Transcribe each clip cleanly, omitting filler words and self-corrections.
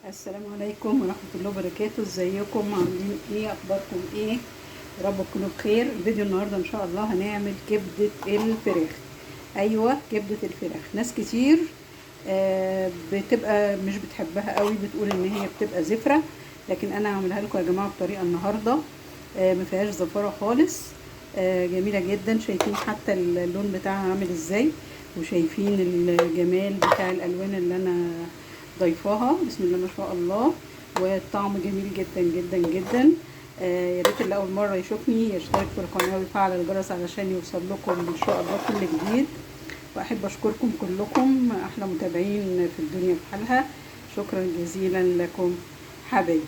السلام عليكم ورحمة الله وبركاته. ازيكم؟ عاملين ايه؟ اخباركم ايه؟ يا رب تكونوا بخير. الفيديو النهارده ان شاء الله هنعمل كبدة الفراخ. ايوه، كبدة الفراخ. ناس كتير بتبقى مش بتحبها قوي، بتقول ان هي بتبقى زفرة، لكن انا هعملها لكم يا جماعة بطريقة النهارده ما فيهاش زفارة خالص. جميلة جدا. شايفين حتى اللون بتاعها عامل ازاي، وشايفين الجمال بتاع الالوان اللي انا ضيفاها. بسم الله ما شاء الله. والطعم جميل جدا جدا جدا. يا ريت اللي اول مره يشوفني يشترك في القناه ويفعل الجرس علشان يوصل لكم ان شاء الله كل جديد. واحب اشكركم كلكم، احلى متابعين في الدنيا بحالها. شكرا جزيلا لكم حبايبي.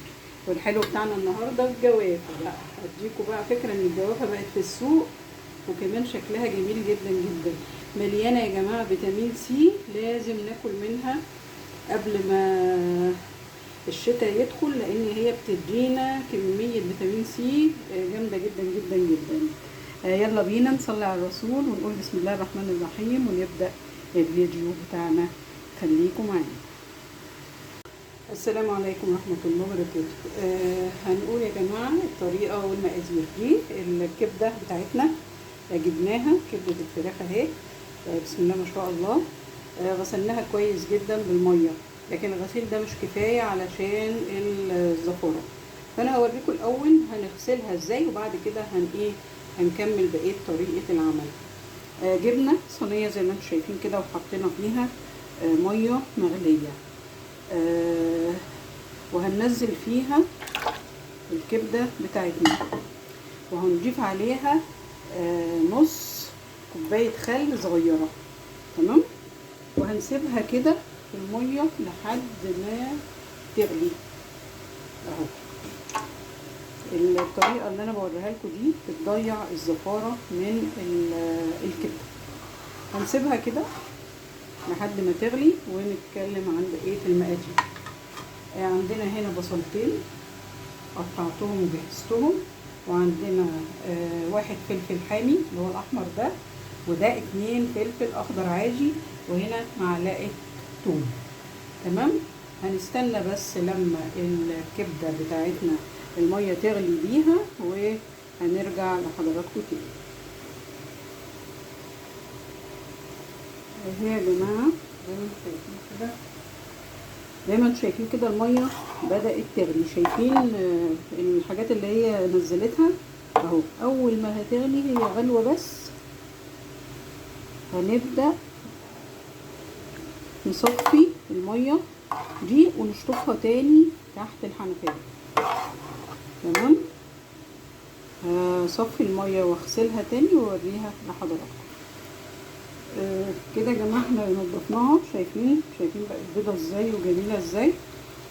والحلو بتاعنا النهارده الجوافه بقى. اديكم بقى فكره ان الجوافه بقت في السوق، وكمان شكلها جميل جدا جدا. مليانه يا جماعه فيتامين سي، لازم ناكل منها قبل ما الشتاء يدخل، لان هي بتدينا كميه فيتامين سي جامده جدا جدا جدا. يلا بينا نصلي على الرسول ونقول بسم الله الرحمن الرحيم ونبدا الفيديو بتاعنا. خليكم معانا. السلام عليكم ورحمه الله وبركاته. هنقول يا جماعه الطريقه والمقادير دي. الكبده بتاعتنا جبناها، كبده الفراخ اهي. بسم الله ما شاء الله. غسلناها كويس جدا بالميه، لكن الغسيل ده مش كفايه علشان الزفاره. فانا هوريكم الاول هنغسلها ازاي، وبعد كده هنكمل بقيه طريقه العمل. جبنا صينيه زي ما انتم شايفين كده، وحطينا فيها ميه مغليه، وهننزل فيها الكبده بتاعتنا، وهنضيف عليها نص كوبايه خل صغيره. تمام. وهنسيبها كده في الميه لحد ما تغلي اهو. الطريقه اللي انا بوريها لكم دي بتضيع الزفاره من الكبده. هنسيبها كده لحد ما تغلي ونتكلم عن بقيه المقادير. عندنا هنا بصلتين قطعتهم وجهزتهم، وعندنا واحد فلفل حامي اللي هو الاحمر ده، وده 2 فلفل اخضر عادي، وهنا معلقه ثوم. تمام. هنستنى بس لما الكبده بتاعتنا الميه تغلي بيها، وهنرجع لحضراتكم تاني. اهي يا جماعه زي ما انتم شايفين كده الميه بدات تغلي. شايفين الحاجات اللي هي نزلتها اهو. اول ما هتغلي هي غلوه بس، هنبدا نصفي الميه دي ونشطفها تاني تحت الحنفيه. تمام. هصفي الميه واغسلها تاني واوريها لحضراتكم. كده يا جماعه احنا نضفناها. شايفين بقت بيضه ازاي وجميله ازاي.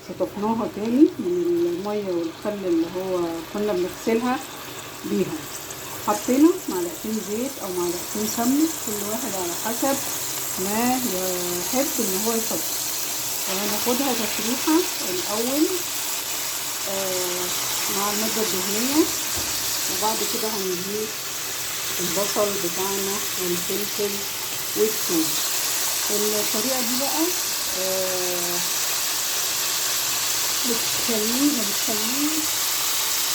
شطفناها تاني من الميه والخل اللي هو كنا بنغسلها بيها. حطينا معلقتين زيت او معلقتين سمنه، كل واحد على حسب ما يحب ان هو يحط. وهناخدها تشريحه الاول مع الماده الدهنيه، وبعد كده هنجيب البصل بتاعنا والفلفل والثوم. الطريقه دي بقى ما بتخليش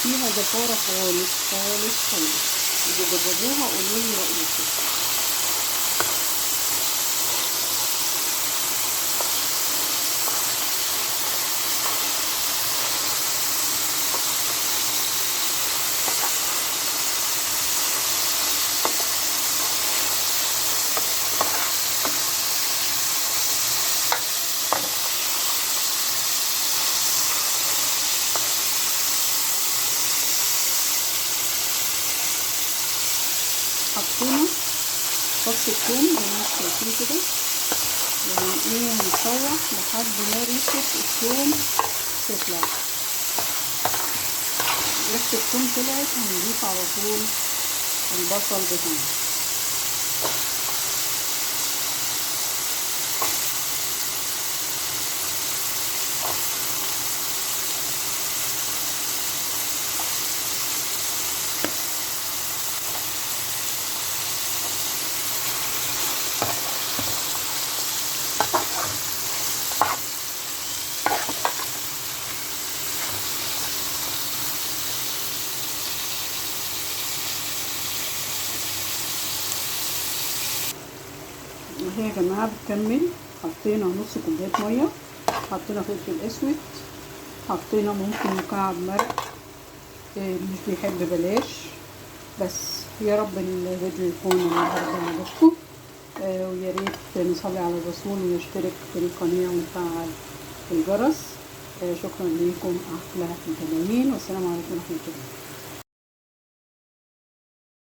فيها زفاره خالص خالص خالص. جربوها وقولوا لي رايكم. حطينا فص الثوم زي ما انتم شايفين كده، هنشوح لحد ما ريحه الثوم تطلع. ريحه الثوم طلعت، هنضيف على طول البصل بتاعنا. وهي يا جماعه بتكمل. حطينا نص كوبايه ميه، حطينا فلفل اسود، حطينا ممكن مكعب مرق، مش بيحب بلاش. بس يا رب الفيديو يكون النهارده عجبكم، ويا ريت نصلي على الرسول ونشترك في القناه ونفعل الجرس. شكرا ليكم احلى متابعين، والسلام عليكم ورحمه الله.